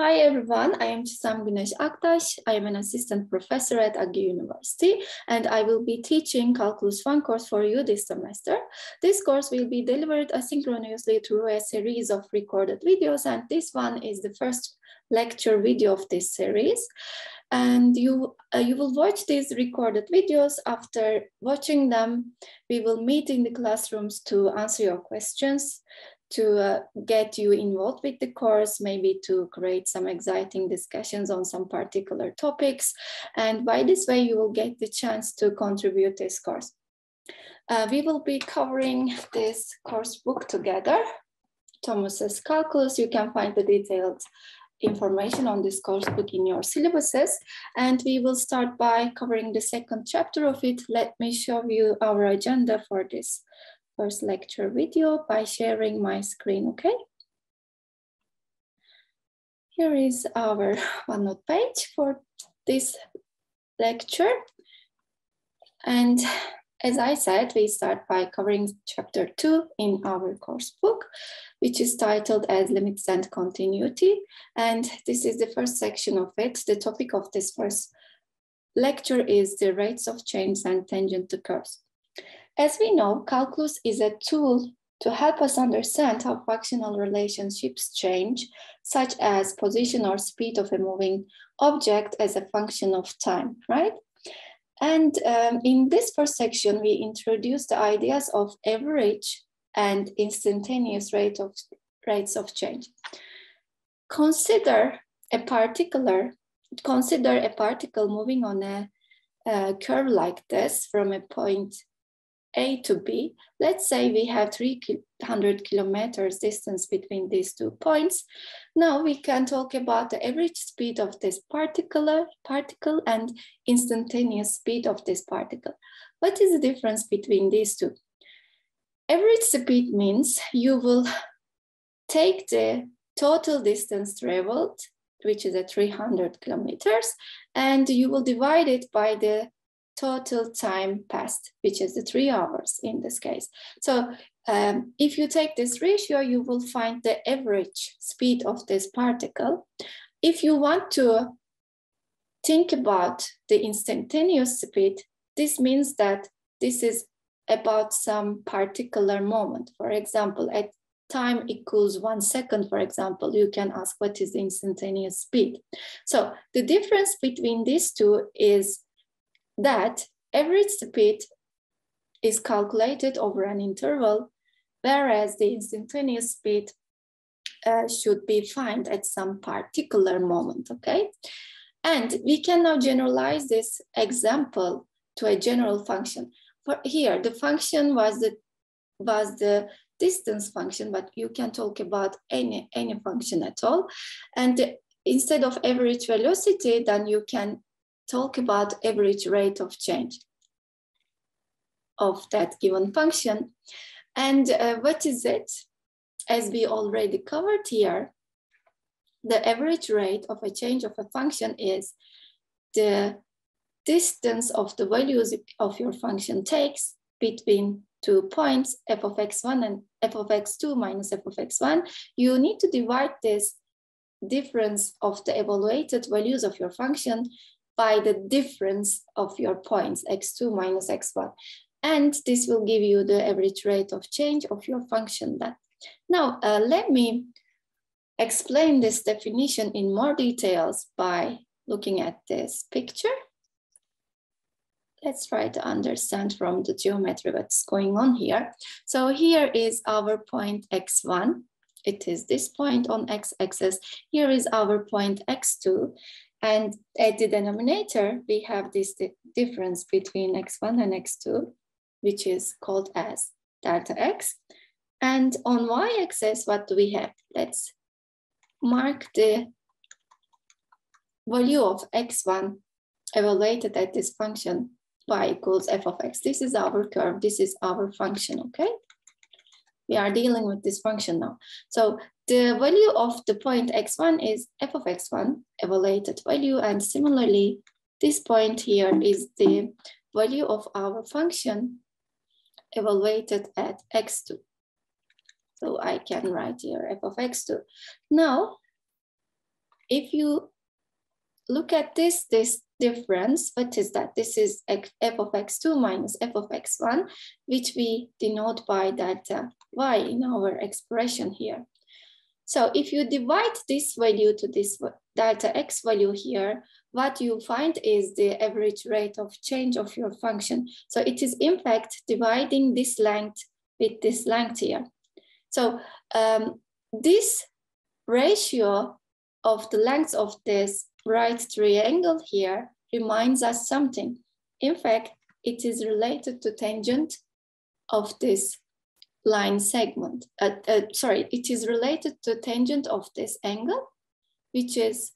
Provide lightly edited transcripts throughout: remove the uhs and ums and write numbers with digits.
Hi everyone, I am Çisem Güneş Aktaş. I am an assistant professor at Üniversitesi and I will be teaching Calculus 1 course for you this semester. This course will be delivered asynchronously through a series of recorded videos, and this one is the first lecture video of this series. And you will watch these recorded videos. After watching them, we will meet in the classrooms to answer your questions, to get you involved with the course, maybe to create some exciting discussions on some particular topics. And by this way, you will get the chance to contribute this course. We will be covering this course book together, Thomas's Calculus. You can find the detailed information on this course book in your syllabuses. And we will start by covering the second chapter of it. Let me show you our agenda for this first lecture video by sharing my screen, okay? Here is our OneNote page for this lecture. And as I said, we start by covering chapter 2 in our course book, which is titled as Limits and Continuity. And this is the first section of it. The topic of this first lecture is the rates of change and tangent to curves. As we know, calculus is a tool to help us understand how functional relationships change, such as position or speed of a moving object as a function of time, right? And in this first section, we introduce the ideas of average and instantaneous rates of change. Consider a particle moving on a curve like this from a point A to B. Let's say we have 300 kilometers distance between these 2 points. Now we can talk about the average speed of this particle and instantaneous speed of this particle. What is the difference between these two? Average speed means you will take the total distance traveled, which is 300 kilometers, and you will divide it by the total time passed, which is the 3 hours in this case. So if you take this ratio, you will find the average speed of this particle. If you want to think about the instantaneous speed, this means that this is about some particular moment. For example, at time equals 1 second, for example, you can ask what is the instantaneous speed. So the difference between these two is that average speed is calculated over an interval, whereas the instantaneous speed should be found at some particular moment, okay? And we can now generalize this example to a general function. For here, the function was the distance function, but you can talk about any function at all. And instead of average velocity, then you can talk about average rate of change of that given function. And what is it? As we already covered here, the average rate of a change of a function is the distance of the values of your function takes between 2 points, f of x1 and f of x2 minus f of x1. You need to divide this difference of the evaluated values of your function by the difference of your points, x2 minus x1. And this will give you the average rate of change of your function then. Now, let me explain this definition in more details by looking at this picture. Let's try to understand from the geometry what's going on here. So here is our point x1. It is this point on x-axis. Here is our point x2. And at the denominator, we have this difference between x1 and x2, which is called as delta x. And on y-axis, what do we have? Let's mark the value of x1 evaluated at this function y equals f of x. This is our curve. This is our function, okay? We are dealing with this function now. So the value of the point x1 is f of x1, evaluated value. And similarly, this point here is the value of our function evaluated at x2. So I can write here f of x2. Now, if you look at this difference, what is that? This is f of x2 minus f of x1, which we denote by that y in our expression here. So if you divide this value to this delta x value here, what you find is the average rate of change of your function. So it is in fact dividing this length with this length here. So this ratio of the length of this right triangle here reminds us something. In fact, it is related to tangent of this line segment. Sorry, it is related to tangent of this angle, which is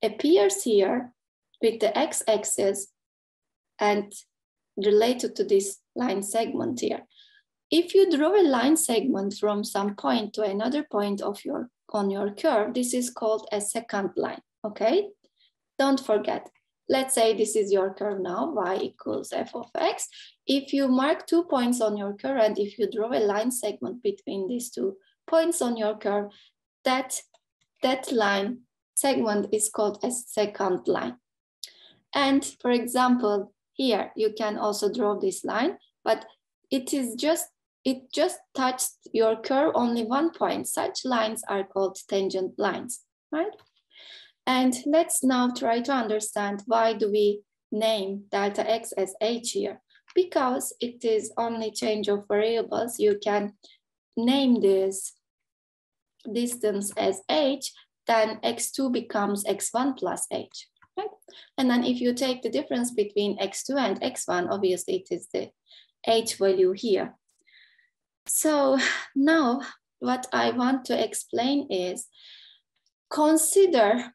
appears here with the x-axis and related to this line segment here. If you draw a line segment from some point to another point of on your curve, this is called a secant line, okay? Don't forget. Let's say this is your curve now, y equals f of x. If you mark 2 points on your curve and if you draw a line segment between these 2 points on your curve, that line segment is called a secant line. And for example, here you can also draw this line, but it just touched your curve only 1 point. Such lines are called tangent lines, right? And let's now try to understand why do we name delta x as h here? Because it is only change of variables. You can name this distance as h, then x2 becomes x1 plus h, right? And then if you take the difference between x2 and x1, obviously it is the h value here. So now what I want to explain is, consider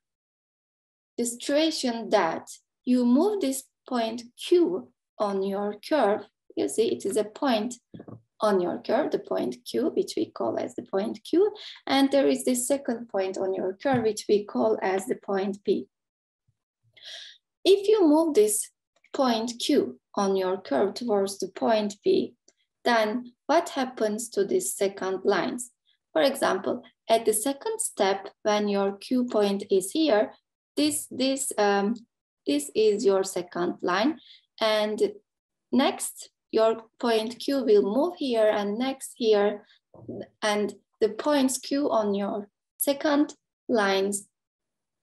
the situation that you move this point Q on your curve. You see, it is a point on your curve, the point Q, which we call as the point Q. And there is this second point on your curve, which we call as the point P. If you move this point Q on your curve towards the point P, then what happens to these secant lines? For example, at the second step, when your Q point is here, this is your secant line, and next your point Q will move here and next here, and the points Q on your secant lines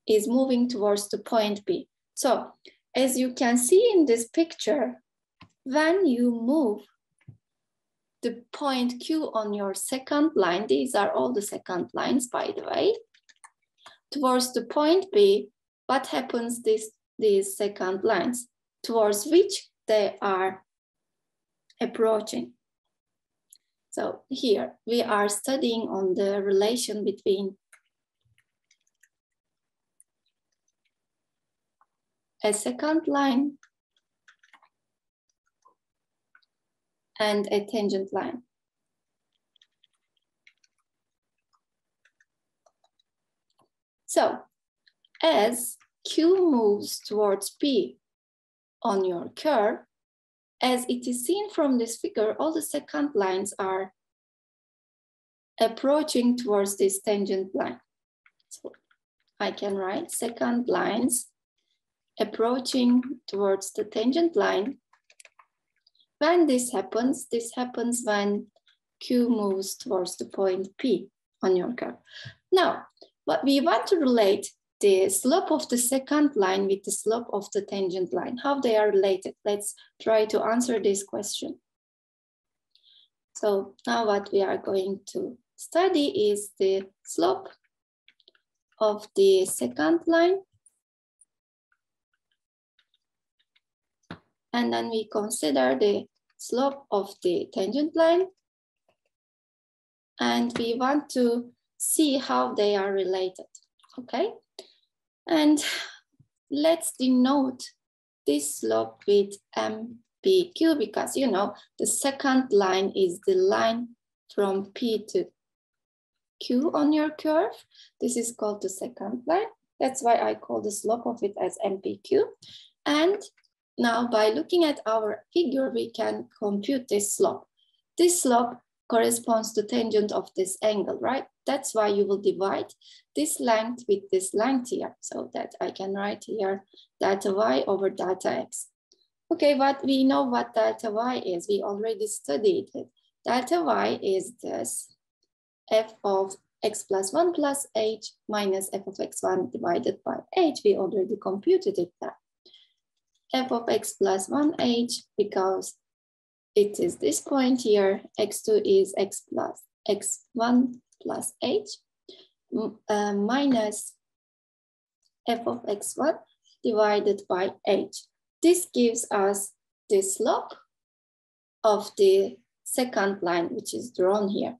is moving towards the point P. So as you can see in this picture, when you move the point Q on your secant line, these are all the secant lines, by the way, towards the point P, what happens these secant lines towards which they are approaching? So here we are studying on the relation between a secant line and a tangent line. So as Q moves towards P on your curve, as it is seen from this figure, all the secant lines are approaching towards this tangent line. So I can write secant lines approaching towards the tangent line. When this happens when Q moves towards the point P on your curve. Now, what we want to relate the slope of the secant line with the slope of the tangent line, how they are related. Let's try to answer this question. So now what we are going to study is the slope of the secant line. And then we consider the slope of the tangent line. And we want to see how they are related, okay? And let's denote this slope with MPQ, because you know the secant line is the line from P to Q on your curve. This is called the secant line. That's why I call the slope of it as MPQ. And now by looking at our figure, we can compute this slope. This slope corresponds to tangent of this angle, right? That's why you will divide this length with this length here, so that I can write here delta y over delta x. Okay, but we know what delta y is. We already studied it. Delta y is this f of x plus 1 plus h minus f of x1 divided by h. We already computed it there. F of x plus 1h, because it is this point here, x2 is x plus x1 plus h, minus f of x1 divided by h. This gives us the slope of the second line, which is drawn here.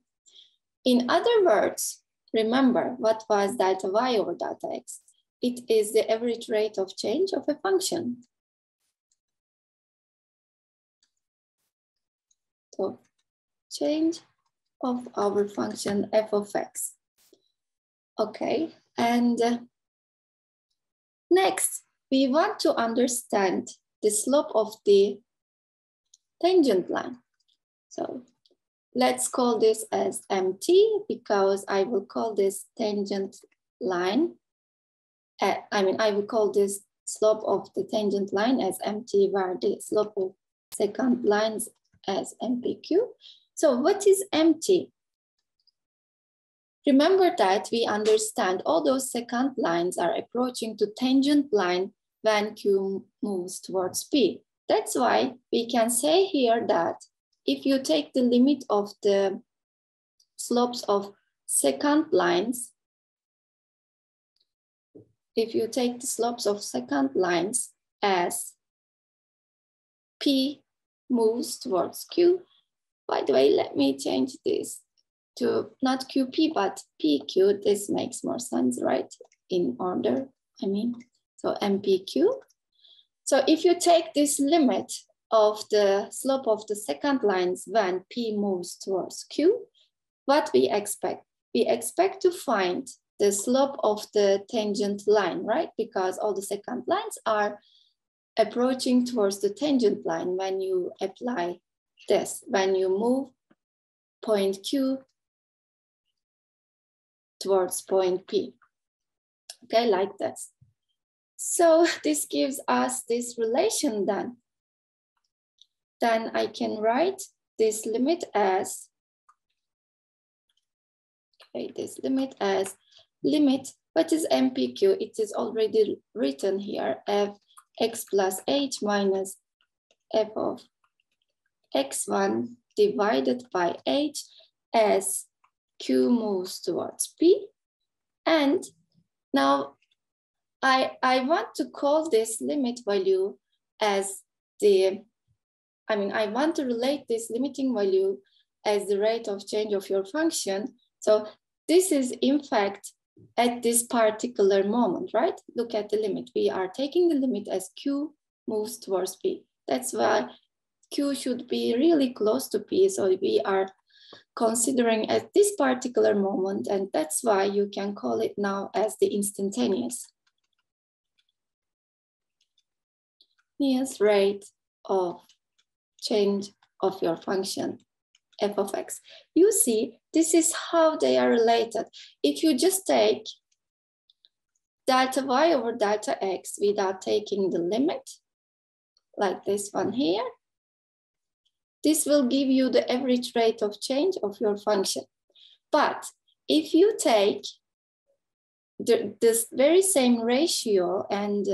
In other words, remember what was delta y over delta x? It is the average rate of change of a function. So change of our function f of x. Okay, and next we want to understand the slope of the tangent line. So let's call this as mt, because I will call this tangent line. I will call this slope of the tangent line as mt, where the slope of second lines as mpq. So what is mt? Remember that we understand all those second lines are approaching to tangent line when q moves towards p. That's why we can say here that if you take the limit of the slopes of second lines, if you take the slopes of second lines as p moves towards q. By the way, let me change this to not qp, but pq. This makes more sense, right? In order, I mean, so mpq. So if you take this limit of the slope of the second lines when p moves towards q, what we expect? We expect to find the slope of the tangent line, right? Because all the second lines are approaching towards the tangent line when you apply this, when you move point Q towards point P, okay, like this. So this gives us this relation then. Then I can write this limit as, okay, this limit as limit, what is MPQ? It is already written here, f x plus h minus f of x1 divided by h as q moves towards p. And now I want to call this limit value as the, I want to relate this limiting value as the rate of change of your function. So this is in fact at this particular moment, right? Look at the limit. We are taking the limit as q moves towards p. That's why q should be really close to p. So we are considering at this particular moment, and that's why you can call it now as the instantaneous rate of change of your function f of x. You see, this is how they are related. If you just take delta y over delta x without taking the limit, like this one here, this will give you the average rate of change of your function. But if you take this very same ratio and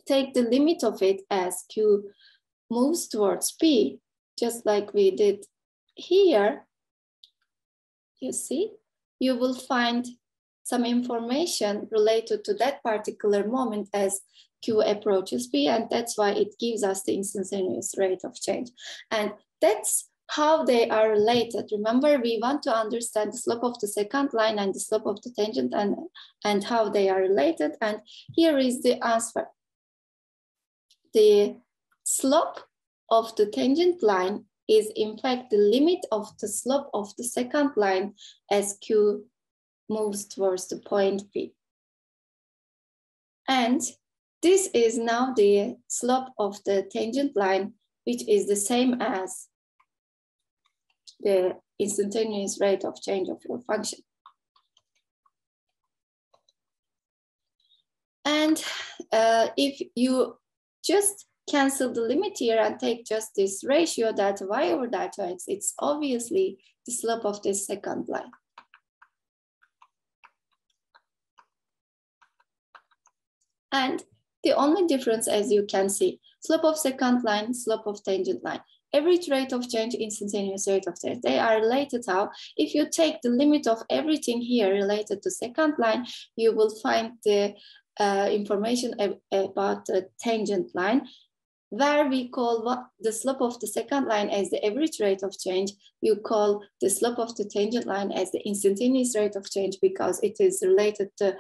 take the limit of it as q moves towards p, just like we did here, you see, you will find some information related to that particular moment as q approaches p, and that's why it gives us the instantaneous rate of change. And that's how they are related. Remember, we want to understand the slope of the second line and the slope of the tangent and how they are related. And here is the answer. The slope of the tangent line is in fact the limit of the slope of the second line as q moves towards the point P. And this is now the slope of the tangent line, which is the same as the instantaneous rate of change of your function. And if you just cancel the limit here and take just this ratio, delta y over delta x, it's obviously the slope of this second line. And the only difference, as you can see, slope of second line, slope of tangent line, average rate of change, instantaneous rate of change, they are related how? If you take the limit of everything here related to second line, you will find the information about the tangent line, where we call the slope of the second line as the average rate of change. You call the slope of the tangent line as the instantaneous rate of change, because it is related to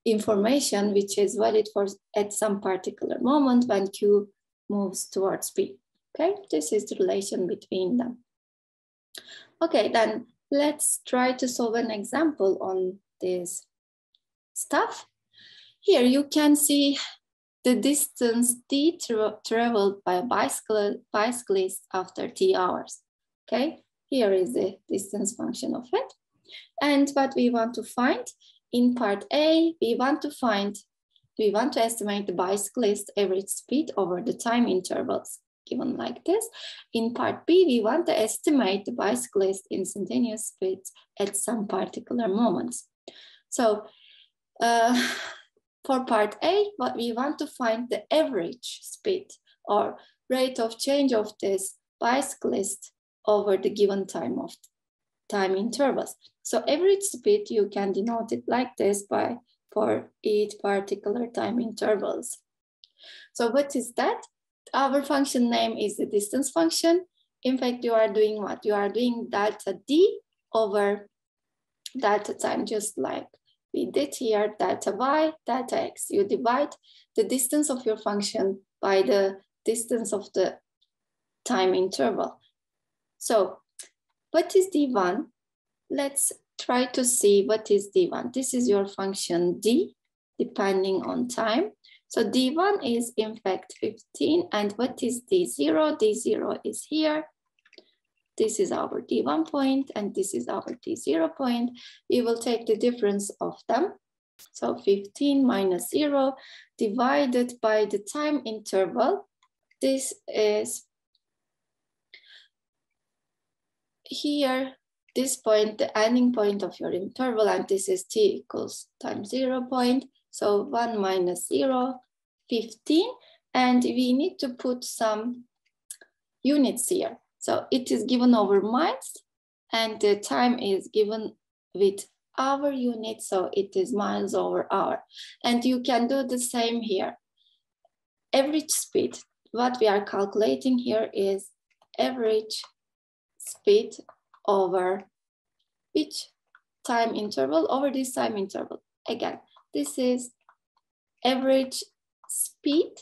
information which is valid for at some particular moment when Q moves towards P. Okay, this is the relation between them. Okay, then let's try to solve an example on this stuff. Here you can see the distance D traveled by a bicyclist after T hours. Okay, here is the distance function of it. And what we want to find in part A, we want to estimate the bicyclist average speed over the time intervals given like this. In part B, we want to estimate the bicyclist instantaneous speed at some particular moments. So for part A, what we want to find the average speed or rate of change of this bicyclist over the given time intervals. So average speed, you can denote it like this for each particular time intervals. So what is that? Our function name is the distance function. In fact, you are doing what? You are doing delta D over delta time, just like we did here, delta y, delta x. You divide the distance of your function by the distance of the time interval. So what is D1? Let's try to see what is D1. This is your function D, depending on time. So D1 is in fact 15. And what is D0? D0 is here. This is our D1 point, and this is our D0 point. We will take the difference of them. So 15 minus 0 divided by the time interval. This is here, this point, the ending point of your interval, and this is T equals time 0 point. So 1 minus 0, 15. And we need to put some units here. So it is given over miles, and the time is given with hour units. So it is miles over hour. And you can do the same here. Average speed, what we are calculating here is average speed over each time interval over this time interval. Again, this is average speed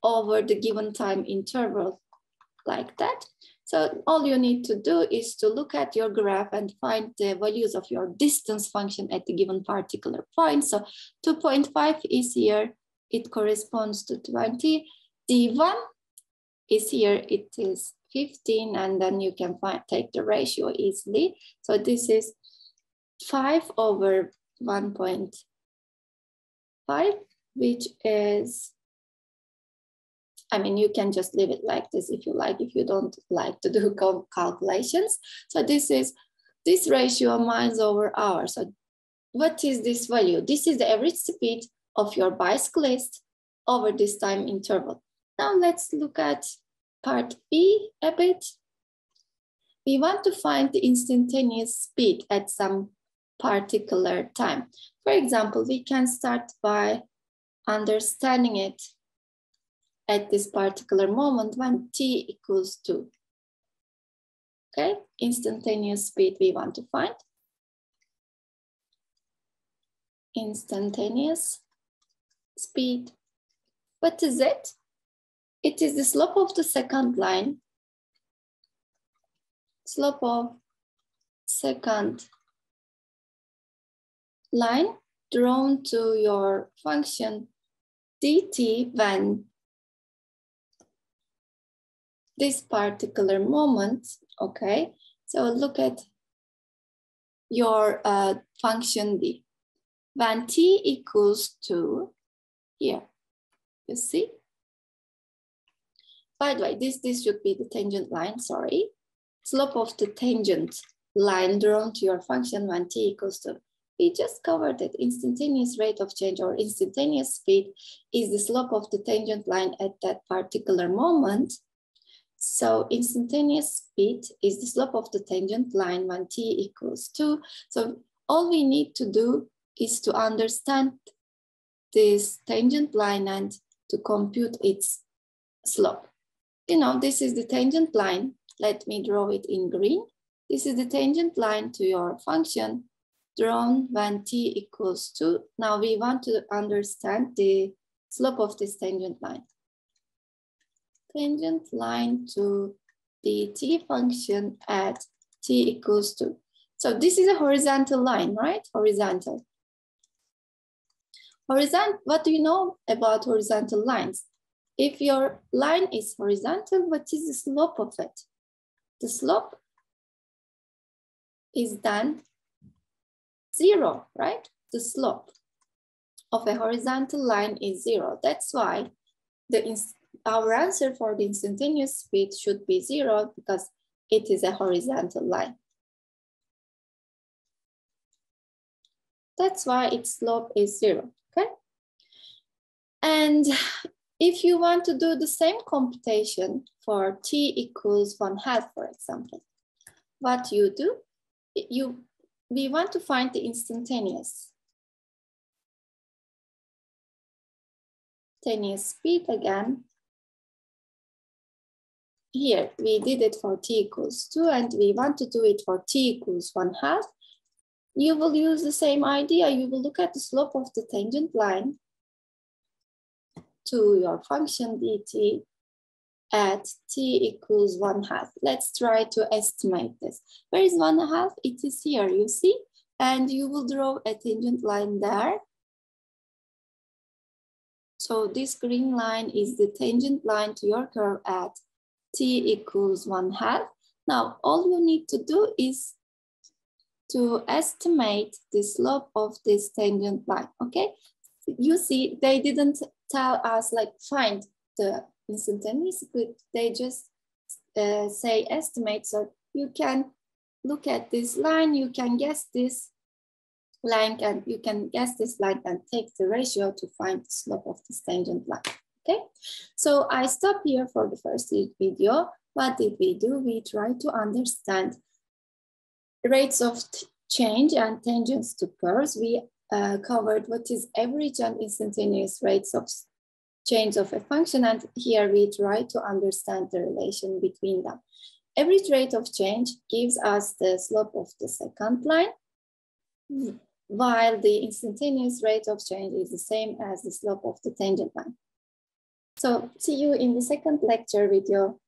over the given time interval, like that. So all you need to do is to look at your graph and find the values of your distance function at the given particular point. So 2.5 is here, it corresponds to 20. D1 is here, it is 15, and then you can take the ratio easily. So this is 5 over 1.5, which is, I mean, you can just leave it like this if you like, if you don't like to do calculations. So this is this ratio miles over hour. So what is this value? This is the average speed of your bicyclist over this time interval. Now let's look at part B a bit. We want to find the instantaneous speed at some particular time. For example, we can start by understanding it at this particular moment when T equals 2. Okay, instantaneous speed we want to find. Instantaneous speed. What is it? It is the slope of the second line. Slope of second line drawn to your function dt when this particular moment, okay, So look at your function D. When t equals to here, you see? By the way, this should be the tangent line, sorry. Slope of the tangent line drawn to your function when t equals to. We just covered it. Instantaneous rate of change or instantaneous speed is the slope of the tangent line at that particular moment. So instantaneous speed is the slope of the tangent line when t equals 2. So all we need to do is to understand this tangent line and to compute its slope. You know, this is the tangent line. Let me draw it in green. This is the tangent line to your function drawn when t equals 2. Now we want to understand the slope of this tangent line. Tangent line to the t function at t equals 2. So this is a horizontal line, right? Horizontal. What do you know about horizontal lines? If your line is horizontal, what is the slope of it? The slope is then 0, right? The slope of a horizontal line is 0. That's why our answer for the instantaneous speed should be 0 because it is a horizontal line. That's why its slope is 0, okay? And if you want to do the same computation for t equals 1/2, for example, what you do, we want to find the instantaneous speed again. Here, we did it for t equals 2, and we want to do it for t equals 1/2. You will use the same idea. You will look at the slope of the tangent line to your function dt at t equals 1/2. Let's try to estimate this. Where is 1/2? It is here, you see? And you will draw a tangent line there. So this green line is the tangent line to your curve at t equals 1/2. Now, all you need to do is to estimate the slope of this tangent line, okay? You see, they didn't tell us like find the instantaneous speed, they just say estimate. So you can look at this line, you can guess this length, and you can guess this length and take the ratio to find the slope of this tangent line, okay? So I stop here for the first video. What did we do? We tried to understand rates of change and tangents to curves. We covered what is average and instantaneous rates of change of a function, and here we try to understand the relation between them. Average rate of change gives us the slope of the second line, while the instantaneous rate of change is the same as the slope of the tangent line. So see you in the second lecture video.